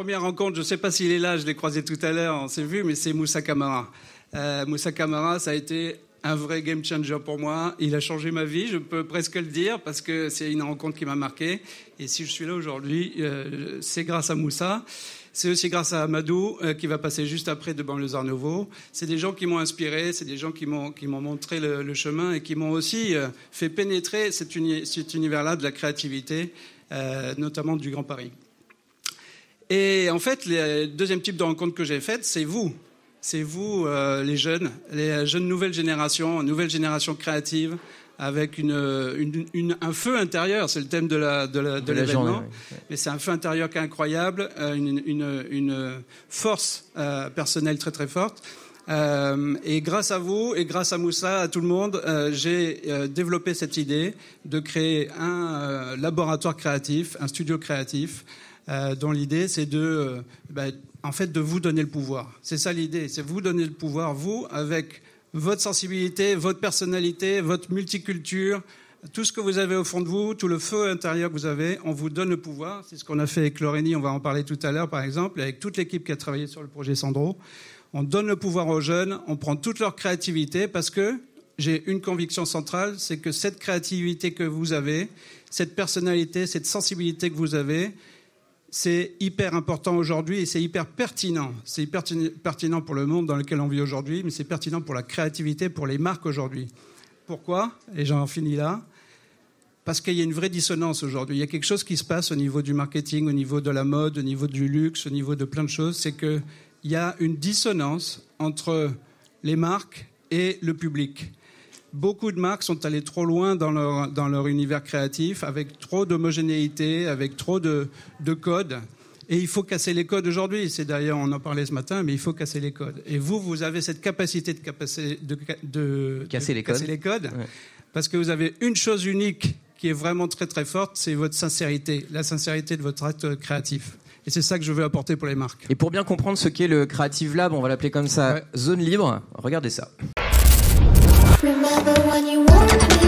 première rencontre, je ne sais pas s'il est là, je l'ai croisé tout à l'heure, on s'est vu, mais c'est Moussa Camara. Moussa Camara, ça a été un vrai game changer pour moi. Il a changé ma vie, je peux presque le dire, parce que c'est une rencontre qui m'a marqué. Et si je suis là aujourd'hui, c'est grâce à Moussa. C'est aussi grâce à Amadou, qui va passer juste après devant le Art Nouveau. C'est des gens qui m'ont inspiré, c'est des gens qui m'ont montré le chemin et qui m'ont aussi fait pénétrer cet univers-là de la créativité, notamment du Grand Paris. Et en fait, le deuxième type de rencontre que j'ai faite, c'est vous. C'est vous, les jeunes nouvelle génération créative, avec un feu intérieur. C'est le thème de l'événement. Journée, oui. Mais c'est un feu intérieur qui est incroyable, une force personnelle très très forte. Et grâce à vous et grâce à Moussa, à tout le monde, j'ai développé cette idée de créer un laboratoire créatif, un studio créatif, dont l'idée c'est de vous donner le pouvoir. C'est ça l'idée, c'est vous donner le pouvoir, vous, avec votre sensibilité, votre personnalité, votre multiculture, tout ce que vous avez au fond de vous, tout le feu intérieur que vous avez, on vous donne le pouvoir. C'est ce qu'on a fait avec Lorénie, on va en parler tout à l'heure par exemple, avec toute l'équipe qui a travaillé sur le projet Sandro. On donne le pouvoir aux jeunes, on prend toute leur créativité, parce que j'ai une conviction centrale, c'est que cette créativité que vous avez, cette personnalité, cette sensibilité que vous avez, c'est hyper important aujourd'hui et c'est hyper pertinent. C'est hyper pertinent pour le monde dans lequel on vit aujourd'hui, mais c'est pertinent pour la créativité, pour les marques aujourd'hui. Pourquoi ? Et j'en finis là. Parce qu'il y a une vraie dissonance aujourd'hui. Il y a quelque chose qui se passe au niveau du marketing, au niveau de la mode, au niveau du luxe, au niveau de plein de choses. C'est qu'il y a une dissonance entre les marques et le public. Beaucoup de marques sont allées trop loin dans leur univers créatif, avec trop d'homogénéité, avec trop de codes. Et il faut casser les codes aujourd'hui. C'est d'ailleurs, on en parlait ce matin, mais il faut casser les codes. Et vous avez cette capacité de casser les codes, ouais. Parce que vous avez une chose unique qui est vraiment très très forte, c'est votre sincérité, la sincérité de votre acte créatif. Et c'est ça que je veux apporter pour les marques. Et pour bien comprendre ce qu'est le Creative Lab, on va l'appeler comme ça, ouais. Zone libre, regardez ça. Remember when you want me.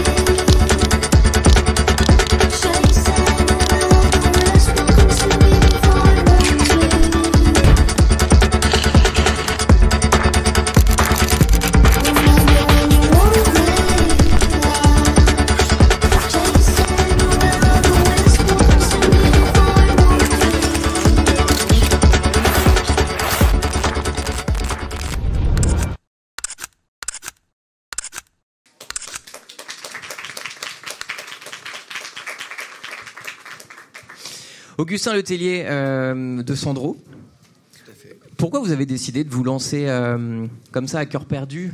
Augustin Letellier de Sandro. Tout à fait. Pourquoi vous avez décidé de vous lancer comme ça à corps perdu,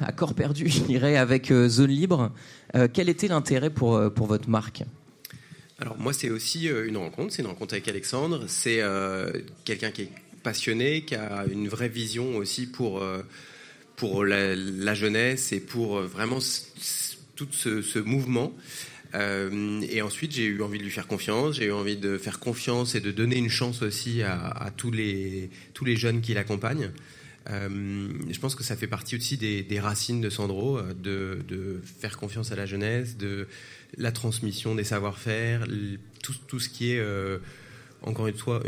je dirais, avec Zone Libre ? Quel était l'intérêt pour votre marque ? Alors moi, c'est aussi une rencontre. C'est une rencontre avec Alexandre. C'est quelqu'un qui est passionné, qui a une vraie vision aussi pour la jeunesse et pour vraiment tout ce mouvement. Et ensuite, j'ai eu envie de lui faire confiance. J'ai eu envie de faire confiance et de donner une chance aussi à tous les jeunes qui l'accompagnent. Je pense que ça fait partie aussi des racines de Sandro, de faire confiance à la jeunesse, de la transmission des savoir-faire, tout ce qui est encore une fois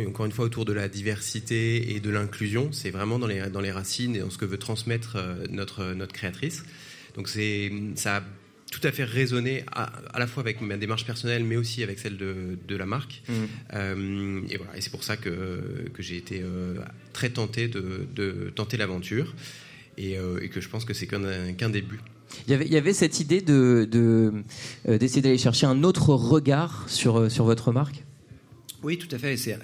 autour de la diversité et de l'inclusion. C'est vraiment dans les racines et dans ce que veut transmettre notre créatrice. Donc ça a tout à fait résonné à la fois avec ma démarche personnelle mais aussi avec celle de la marque. Et voilà, et c'est pour ça que j'ai été très tenté de tenter l'aventure et que je pense que c'est qu'un début. Il y avait cette idée d'essayer d'aller chercher un autre regard sur votre marque. Oui, tout à fait. C'est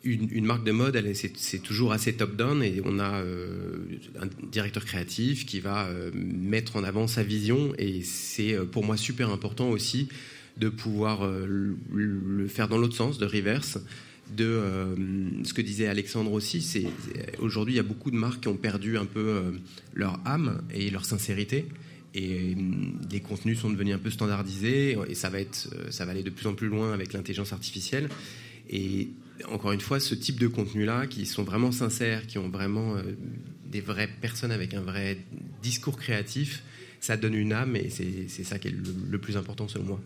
une marque de mode, c'est toujours assez top-down et on a un directeur créatif qui va mettre en avant sa vision et c'est pour moi super important aussi de pouvoir le faire dans l'autre sens, de reverse, de ce que disait Alexandre aussi. Aujourd'hui, il y a beaucoup de marques qui ont perdu un peu leur âme et leur sincérité. Et les contenus sont devenus un peu standardisés et ça va aller de plus en plus loin avec l'intelligence artificielle. Et encore une fois, ce type de contenu-là, qui sont vraiment sincères, qui ont vraiment des vraies personnes avec un vrai discours créatif, ça donne une âme et c'est ça qui est le plus important selon moi.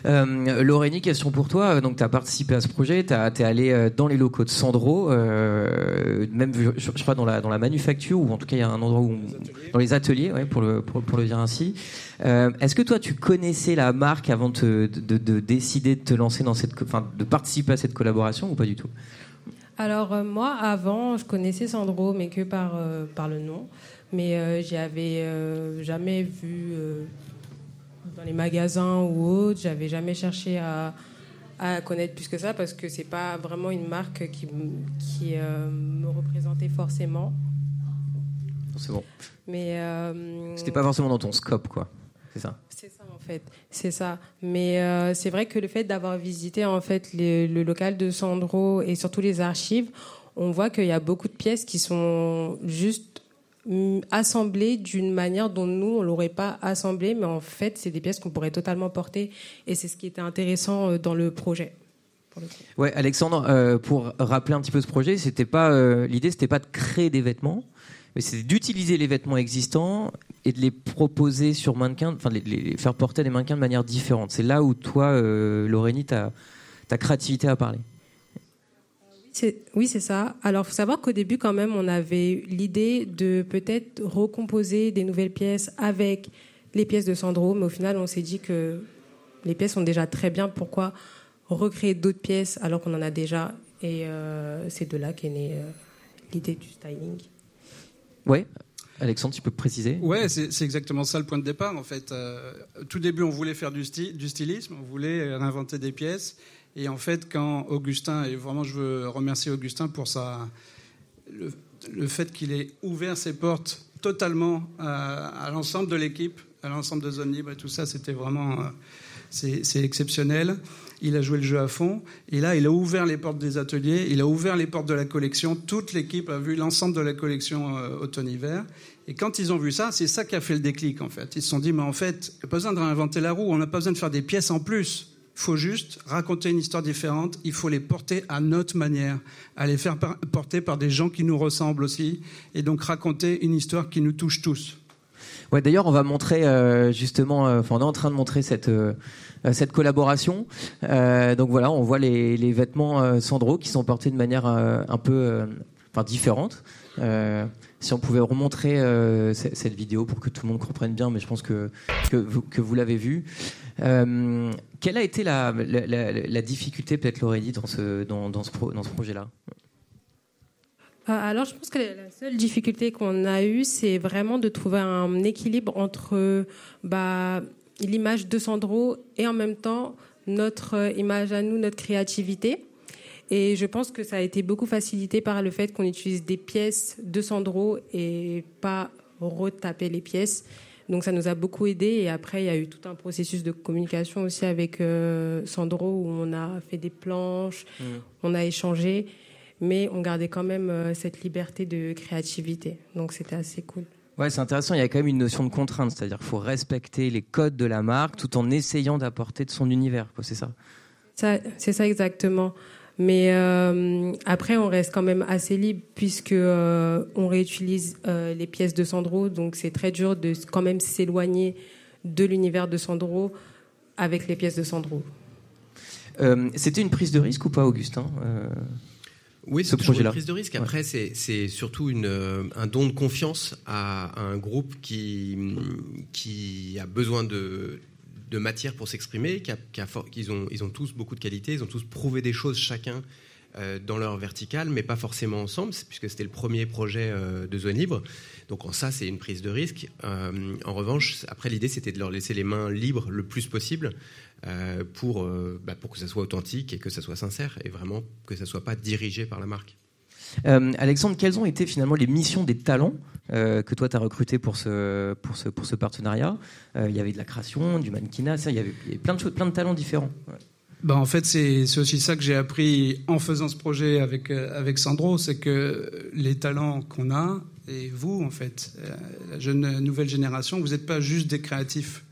Laurénie, question pour toi. Donc, tu as participé à ce projet, tu es allé dans les locaux de Sandro, même je crois dans la manufacture, ou en tout cas il y a un endroit dans les ateliers, ouais, pour le dire ainsi. Est-ce que toi tu connaissais la marque avant de décider de te lancer de participer à cette collaboration ou pas du tout? Alors moi avant je connaissais Sandro mais que par le nom, mais j'y avais jamais vu dans les magasins ou autres, j'avais jamais cherché à connaître plus que ça parce que c'est pas vraiment une marque qui me représentait forcément. C'est bon. Mais c'était pas forcément dans ton scope, quoi. C'est ça. C'est ça en fait, c'est ça. Mais c'est vrai que le fait d'avoir visité en fait le local de Sandro et surtout les archives, on voit qu'il y a beaucoup de pièces qui sont juste assemblées d'une manière dont nous on l'aurait pas assemblées, mais en fait c'est des pièces qu'on pourrait totalement porter et c'est ce qui était intéressant dans le projet. Ouais, Alexandre, pour rappeler un petit peu ce projet, l'idée c'était pas de créer des vêtements, mais c'est d'utiliser les vêtements existants et de les proposer sur mannequin, enfin les faire porter à des mannequins de manière différente. C'est là où toi, Laurénie, ta créativité a parlé. Oui, c'est ça. Alors, il faut savoir qu'au début, quand même, on avait eu l'idée de peut-être recomposer des nouvelles pièces avec les pièces de Sandro, mais au final, on s'est dit que les pièces sont déjà très bien. Pourquoi recréer d'autres pièces alors qu'on en a déjà? Et c'est de là qu'est née l'idée du styling. Ouais. Alexandre, tu peux préciser? Ouais, c'est exactement ça le point de départ. En fait, tout début, on voulait faire du stylisme, on voulait réinventer des pièces. Et en fait, quand Augustin, et vraiment je veux remercier Augustin pour le fait qu'il ait ouvert ses portes totalement à l'ensemble de l'équipe, à l'ensemble de Zone Libre et tout ça, c'était vraiment c'est exceptionnel. Il a joué le jeu à fond. Et là, il a ouvert les portes des ateliers, il a ouvert les portes de la collection. Toute l'équipe a vu l'ensemble de la collection automne-hiver. Et quand ils ont vu ça, c'est ça qui a fait le déclic, en fait. Ils se sont dit, mais en fait, il n'y a pas besoin de réinventer la roue, on n'a pas besoin de faire des pièces en plus. Il faut juste raconter une histoire différente, il faut les porter à notre manière, à les faire porter par des gens qui nous ressemblent aussi, et donc raconter une histoire qui nous touche tous. Ouais, d'ailleurs, on va montrer on est en train de montrer cette collaboration. Donc voilà, on voit les vêtements Sandro qui sont portés de manière un peu différente. Si on pouvait remontrer cette vidéo pour que tout le monde comprenne bien, mais je pense que vous l'avez vu. Quelle a été la difficulté, peut-être, Laurélie, dans ce projet-là? Alors, je pense que la seule difficulté qu'on a eue, c'est vraiment de trouver un équilibre entre l'image de Sandro et en même temps notre image à nous, notre créativité. Et je pense que ça a été beaucoup facilité par le fait qu'on utilise des pièces de Sandro et pas retaper les pièces. Donc ça nous a beaucoup aidé. Et après, il y a eu tout un processus de communication aussi avec Sandro où on a fait des planches, on a échangé, mais on gardait quand même cette liberté de créativité. Donc c'était assez cool. Ouais, c'est intéressant. Il y a quand même une notion de contrainte, c'est-à-dire qu'il faut respecter les codes de la marque tout en essayant d'apporter de son univers. C'est ça. C'est ça exactement. Mais après, on reste quand même assez libre puisque on réutilise les pièces de Sandro, donc c'est très dur de quand même s'éloigner de l'univers de Sandro avec les pièces de Sandro. C'était une prise de risque ou pas, Augustin Oui, c'est toujours une prise de risque. Après, c'est surtout un don de confiance à un groupe qui a besoin de matière pour s'exprimer, ils ont tous beaucoup de qualités, ils ont tous prouvé des choses chacun dans leur verticale, mais pas forcément ensemble, puisque c'était le premier projet de Zone Libre. Donc en ça, c'est une prise de risque. En revanche, après, l'idée, c'était de leur laisser les mains libres le plus possible pour que ça soit authentique et que ça soit sincère, et vraiment que ça soit pas dirigé par la marque. Alexandre, quelles ont été finalement les missions des talents que toi tu as recrutés pour ce partenariat? Il y avait de la création, du mannequinat, il y avait plein de choses, plein de talents différents. Ouais. En fait, c'est aussi ça que j'ai appris en faisant ce projet avec Sandro, c'est que les talents qu'on a, et vous en fait, la nouvelle génération, vous n'êtes pas juste des créatifs,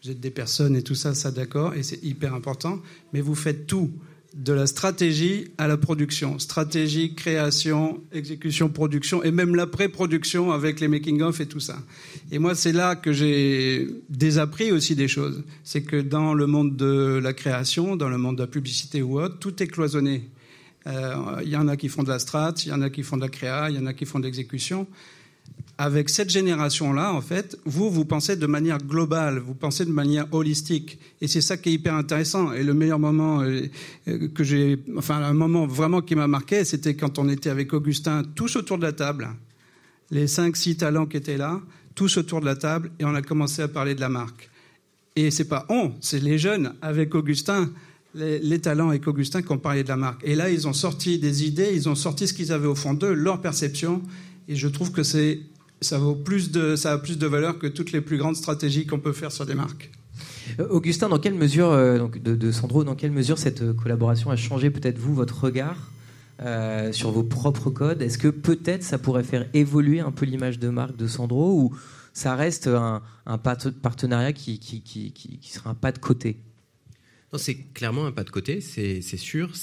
vous êtes des personnes et tout ça d'accord, et c'est hyper important, mais vous faites tout. de la stratégie à la production. Stratégie, création, exécution, production, et même l'après-production avec les making-of et tout ça. Et moi, c'est là que j'ai désappris aussi des choses. C'est que dans le monde de la création, dans le monde de la publicité ou autre, tout est cloisonné. Il y en a qui font de la strat, il y en a qui font de la créa, il y en a qui font de l'exécution. Avec cette génération-là, en fait, vous pensez de manière globale, vous pensez de manière holistique. Et c'est ça qui est hyper intéressant. Et le meilleur moment un moment vraiment qui m'a marqué, c'était quand on était avec Augustin, tous autour de la table, les 5-6 talents qui étaient là, tous autour de la table, et on a commencé à parler de la marque. Et c'est pas c'est les jeunes avec Augustin, les talents avec Augustin qui ont parlé de la marque. Et là, ils ont sorti des idées, ils ont sorti ce qu'ils avaient au fond d'eux, leur perception. Et je trouve que ça a plus de valeur que toutes les plus grandes stratégies qu'on peut faire sur des marques. Augustin, dans quelle mesure, de Sandro, dans quelle mesure cette collaboration a changé peut-être votre regard sur vos propres codes? Est-ce que peut-être ça pourrait faire évoluer un peu l'image de marque de Sandro, ou ça reste un partenariat qui sera un pas de côté? Non, c'est clairement un pas de côté, c'est sûr.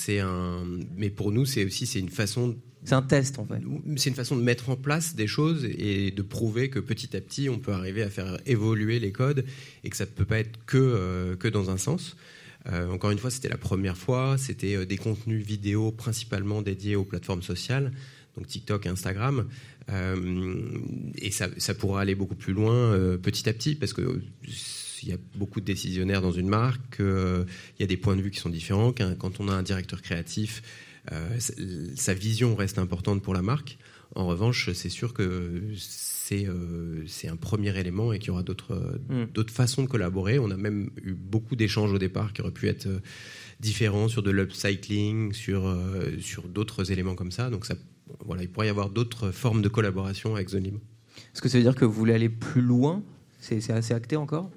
Mais pour nous, c'est une façon. C'est un test, en fait. C'est une façon de mettre en place des choses et de prouver que petit à petit, on peut arriver à faire évoluer les codes et que ça ne peut pas être que dans un sens. Encore une fois, c'était la première fois. C'était des contenus vidéo principalement dédiés aux plateformes sociales, donc TikTok et Instagram. Et ça pourra aller beaucoup plus loin petit à petit, parce que il y a beaucoup de décisionnaires dans une marque, il y a des points de vue qui sont différents. Quand on a un directeur créatif, sa vision reste importante pour la marque. En revanche, c'est sûr que c'est un premier élément et qu'il y aura d'autres façons de collaborer. On a même eu beaucoup d'échanges au départ qui auraient pu être différents sur de l'upcycling, sur d'autres éléments comme ça. Donc il pourrait y avoir d'autres formes de collaboration avec Zone Libre. Est-ce que ça veut dire que vous voulez aller plus loin? C'est assez acté encore?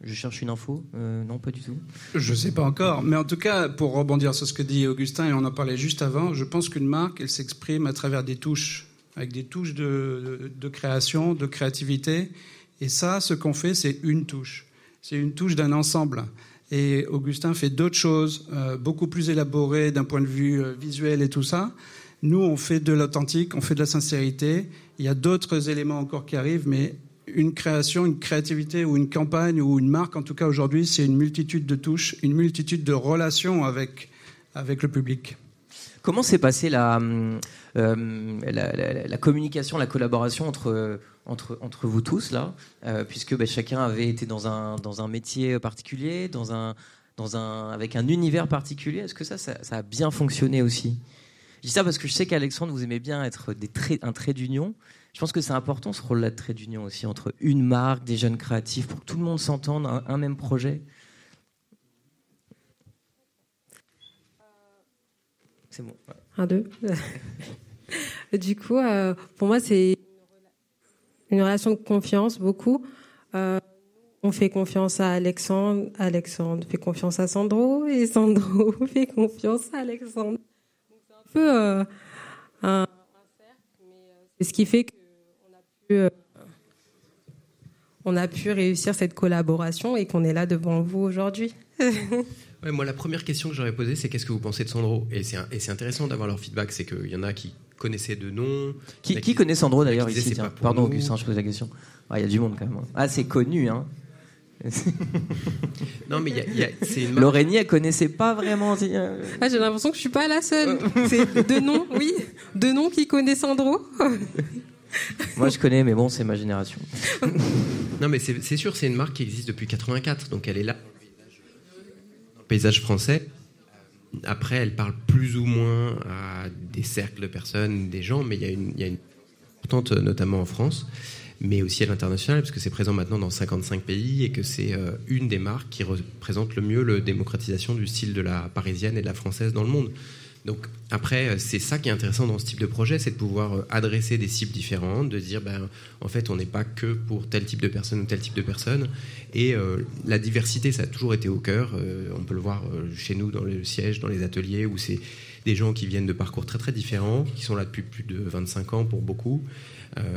Je cherche une info. Non, pas du tout. Je ne sais pas encore. Mais en tout cas, pour rebondir sur ce que dit Augustin, et on en parlait juste avant, je pense qu'une marque, elle s'exprime à travers des touches, avec des touches de création, de créativité. Et ça, ce qu'on fait, c'est une touche. C'est une touche d'un ensemble. Et Augustin fait d'autres choses, beaucoup plus élaborées d'un point de vue visuel et tout ça. Nous, on fait de l'authentique, on fait de la sincérité. Il y a d'autres éléments encore qui arrivent, mais une création, une créativité ou une campagne ou une marque, en tout cas aujourd'hui, c'est une multitude de touches, une multitude de relations avec le public. Comment s'est passée la communication, la collaboration entre vous tous là, puisque chacun avait été dans un métier particulier, avec un univers particulier. Est-ce que ça a bien fonctionné aussi? Je dis ça parce que je sais qu'Alexandre, vous aimez bien être un trait d'union. Je pense que c'est important, ce rôle-là de trait d'union aussi, entre une marque, des jeunes créatifs, pour que tout le monde s'entende, un même projet. C'est bon. Ouais. 1, 2. Du coup, pour moi, c'est une relation de confiance, beaucoup. On fait confiance à Alexandre fait confiance à Sandro, et Sandro fait confiance à Alexandre. Donc, c'est un peu un cercle, mais c'est ce qui fait qu'on a pu réussir cette collaboration et qu'on est là devant vous aujourd'hui. Ouais, moi, la première question que j'aurais posée, c'est qu'est-ce que vous pensez de Sandro? Et c'est intéressant d'avoir leur feedback. C'est qu'il y en a qui connaissaient de nom. Qui connaît Sandro d'ailleurs ici? Pardon, Augustin, je pose la question. Il y a du monde quand même. Ah, c'est connu, hein. Non, mais c'est une marque. Laurénie, elle connaissait pas vraiment. J'ai l'impression que je suis pas la seule. C'est deux noms qui connaissent Sandro. Moi, je connais, mais bon, c'est ma génération. Non, mais c'est sûr, c'est une marque qui existe depuis 84, donc elle est là dans le paysage français. Après, elle parle plus ou moins à des cercles de personnes, des gens, mais il y a une importante, notamment en France, mais aussi à l'international, parce que c'est présent maintenant dans 55 pays et que c'est une des marques qui représente le mieux la démocratisation du style de la parisienne et de la française dans le monde. Donc après, c'est ça qui est intéressant dans ce type de projet, c'est de pouvoir adresser des cibles différentes, de dire en fait on n'est pas que pour tel type de personne ou tel type de personne. Et la diversité, ça a toujours été au cœur. On peut le voir chez nous dans le siège, dans les ateliers, où c'est des gens qui viennent de parcours très très différents, qui sont là depuis plus de 25 ans pour beaucoup.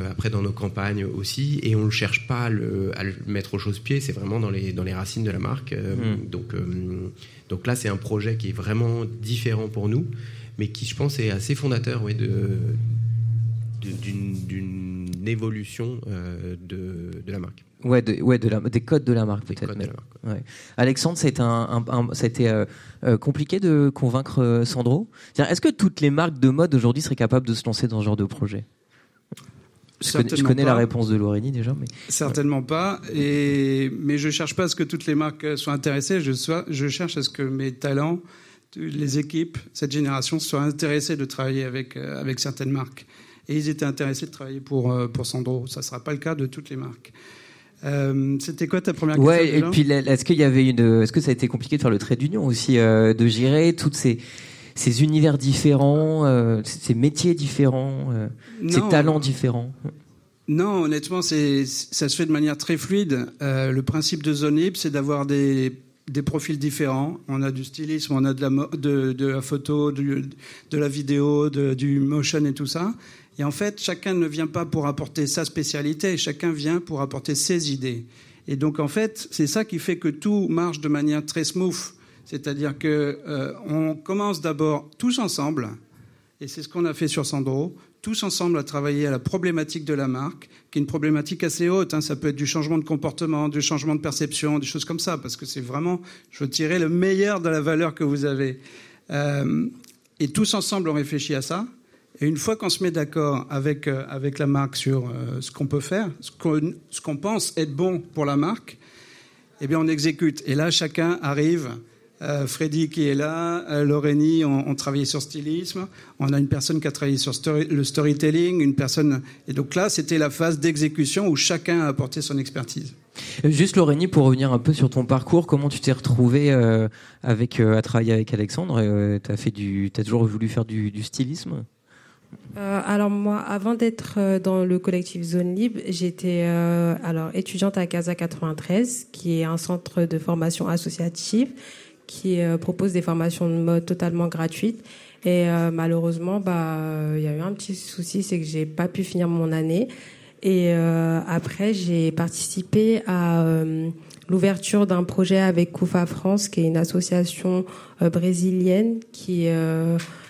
Après dans nos campagnes aussi, et on ne cherche pas à le mettre au chausse-pied, c'est vraiment dans les racines de la marque. Donc là c'est un projet qui est vraiment différent pour nous, mais qui je pense est assez fondateur d'une évolution de la marque. Des codes de la marque peut-être. Ouais. Alexandre, ça a été compliqué de convaincre Sandro. Est-ce que toutes les marques de mode aujourd'hui seraient capables de se lancer dans ce genre de projet ? Je connais la réponse de Laurénie déjà. Mais... Certainement pas. Mais je ne cherche pas à ce que toutes les marques soient intéressées. Je cherche à ce que mes talents, les équipes, cette génération soient intéressés de travailler avec certaines marques. Et ils étaient intéressés de travailler pour Sandro. Ça ne sera pas le cas de toutes les marques. C'était quoi ta première question? Ouais, et puis est-ce que ça a été compliqué de faire le trait d'union aussi, de gérer toutes ces univers différents, ces métiers différents, ces talents différents? Non, honnêtement, ça se fait de manière très fluide. Le principe de Zone Libre, c'est d'avoir des profils différents. On a du stylisme, on a de la photo, de la vidéo, du motion et tout ça. Et en fait, chacun ne vient pas pour apporter sa spécialité, chacun vient pour apporter ses idées. Et donc, en fait, c'est ça qui fait que tout marche de manière très smooth. C'est-à-dire qu'on commence d'abord tous ensemble, et c'est ce qu'on a fait sur Sandro, tous ensemble à travailler à la problématique de la marque, qui est une problématique assez haute. Ça peut être du changement de comportement, du changement de perception, des choses comme ça, parce que c'est vraiment, je veux tirer le meilleur de la valeur que vous avez. Et tous ensemble, on réfléchit à ça. Et une fois qu'on se met d'accord avec la marque sur ce qu'on peut faire, ce qu'on pense être bon pour la marque, eh bien on exécute. Et là, chacun arrive. Freddy qui est là, Laurénie, on travaillait sur stylisme. On a une personne qui a travaillé sur le storytelling, une personne. Et donc là, c'était la phase d'exécution où chacun a apporté son expertise. Juste Laurénie, pour revenir un peu sur ton parcours, comment tu t'es retrouvée à travailler avec Alexandre? T'as toujours voulu faire du stylisme? Alors moi, avant d'être dans le collectif Zone Libre, j'étais étudiante à Casa 93, qui est un centre de formation associative qui propose des formations de mode totalement gratuites. Et malheureusement, il y a eu un petit souci, c'est que j'ai pas pu finir mon année. Et après, j'ai participé à l'ouverture d'un projet avec Kufa France, qui est une association brésilienne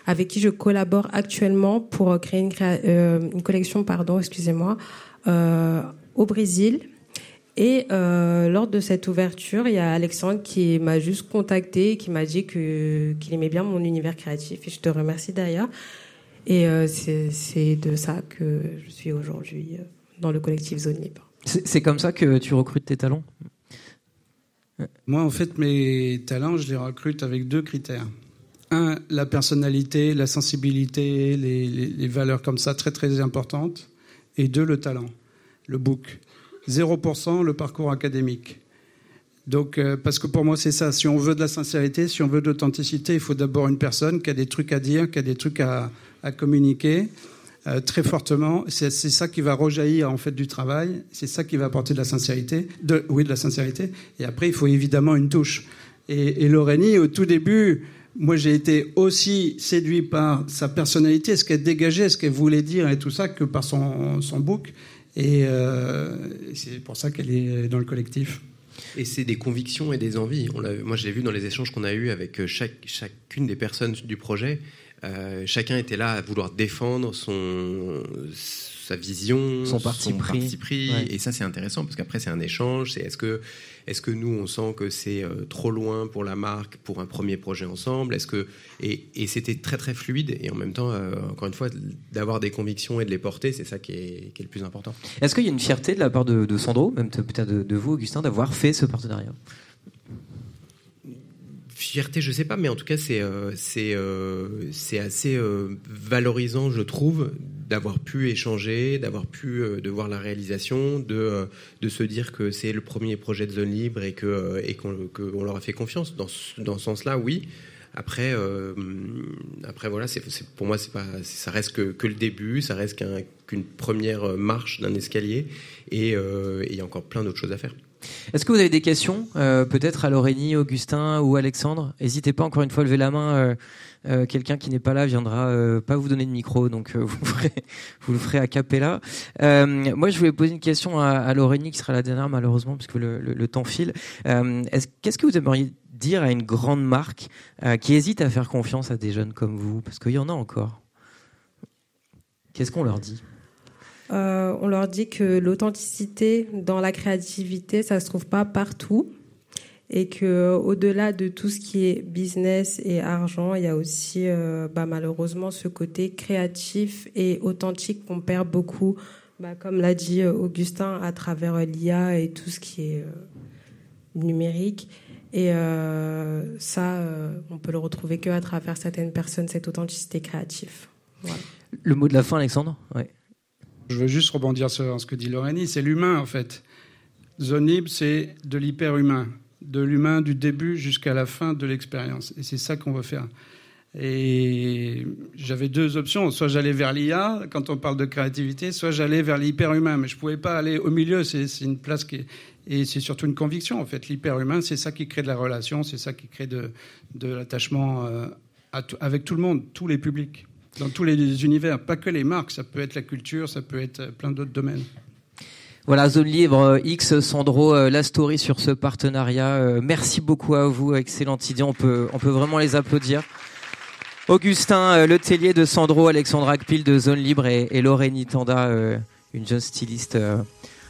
avec qui je collabore actuellement pour créer une collection, au Brésil. Et lors de cette ouverture, il y a Alexandre qui m'a juste contacté, qui m'a dit qu'il aimait bien mon univers créatif. Et je te remercie d'ailleurs. Et c'est de ça que je suis aujourd'hui dans le collectif Zone Libre. C'est comme ça que tu recrutes tes talents? Moi, en fait, mes talents, je les recrute avec 2 critères. 1, la personnalité, la sensibilité, les valeurs comme ça, très très importantes. Et 2, le talent, le book. 0% le parcours académique. Donc, parce que pour moi, c'est ça. Si on veut de la sincérité, si on veut de l'authenticité, il faut d'abord une personne qui a des trucs à dire, qui a des trucs à communiquer très fortement. C'est ça qui va rejaillir en fait du travail. C'est ça qui va apporter de la sincérité. De la sincérité. Et après, il faut évidemment une touche. Et Laurénie, au tout début, moi, j'ai été aussi séduit par sa personnalité, ce qu'elle dégageait, ce qu'elle voulait dire et tout ça, que par son book. Et c'est pour ça qu'elle est dans le collectif. Et c'est des convictions et des envies. Moi, je l'ai vu dans les échanges qu'on a eus avec chacune des personnes du projet. Chacun était là à vouloir défendre sa vision, son parti pris. Ouais. Et ça, c'est intéressant parce qu'après, c'est un échange. Est-ce que nous, on sent que c'est trop loin pour la marque, pour un premier projet ensemble? Et c'était très, très fluide. Et en même temps, encore une fois, d'avoir des convictions et de les porter, c'est ça qui est le plus important. Est-ce qu'il y a une fierté de la part de Sandro, même peut-être de vous, Augustin, d'avoir fait ce partenariat? Fierté, je sais pas, mais en tout cas, c'est assez valorisant, je trouve, d'avoir pu échanger, d'avoir pu de voir la réalisation, de se dire que c'est le premier projet de Zone Libre et qu'on leur a fait confiance. Dans ce sens-là, oui. Après voilà, pour moi, ça reste que le début, ça reste qu'une première marche d'un escalier, et il y a encore plein d'autres choses à faire. Est-ce que vous avez des questions, peut-être à Laurénie, Augustin ou Alexandre? N'hésitez pas encore une fois à lever la main. Quelqu'un qui n'est pas là viendra pas vous donner de micro, donc vous le ferez a cappella. Moi, je voulais poser une question à Laurénie, qui sera la dernière malheureusement, puisque le temps file. Qu'est-ce que vous aimeriez dire à une grande marque qui hésite à faire confiance à des jeunes comme vous? Parce qu'il y en a encore. Qu'est-ce qu'on leur dit? On leur dit que l'authenticité dans la créativité, ça se trouve pas partout, et que au-delà de tout ce qui est business et argent, il y a aussi malheureusement ce côté créatif et authentique qu'on perd beaucoup, comme l'a dit Augustin, à travers l'IA et tout ce qui est numérique. Et ça, on peut le retrouver que à travers certaines personnes, cette authenticité créative. Voilà. Le mot de la fin, Alexandre? Ouais. Je veux juste rebondir sur ce que dit Laurénie. C'est l'humain, en fait. Zone Libre, c'est de l'hyper-humain. De l'humain du début jusqu'à la fin de l'expérience. Et c'est ça qu'on veut faire. Et j'avais deux options. Soit j'allais vers l'IA, quand on parle de créativité, soit j'allais vers l'hyper-humain. Mais je ne pouvais pas aller au milieu. C'est une place qui est... Et c'est surtout une conviction, en fait. L'hyper-humain, c'est ça qui crée de la relation, c'est ça qui crée de l'attachement avec tout le monde, tous les publics. Dans tous les univers, pas que les marques, ça peut être la culture, ça peut être plein d'autres domaines. Voilà, Zone Libre, X, Sandro, la story sur ce partenariat. Merci beaucoup à vous, excellente idée, on peut vraiment les applaudir. Augustin Letellier de Sandro, Alexandre Akpil de Zone Libre et Laurénie Tanda, une jeune styliste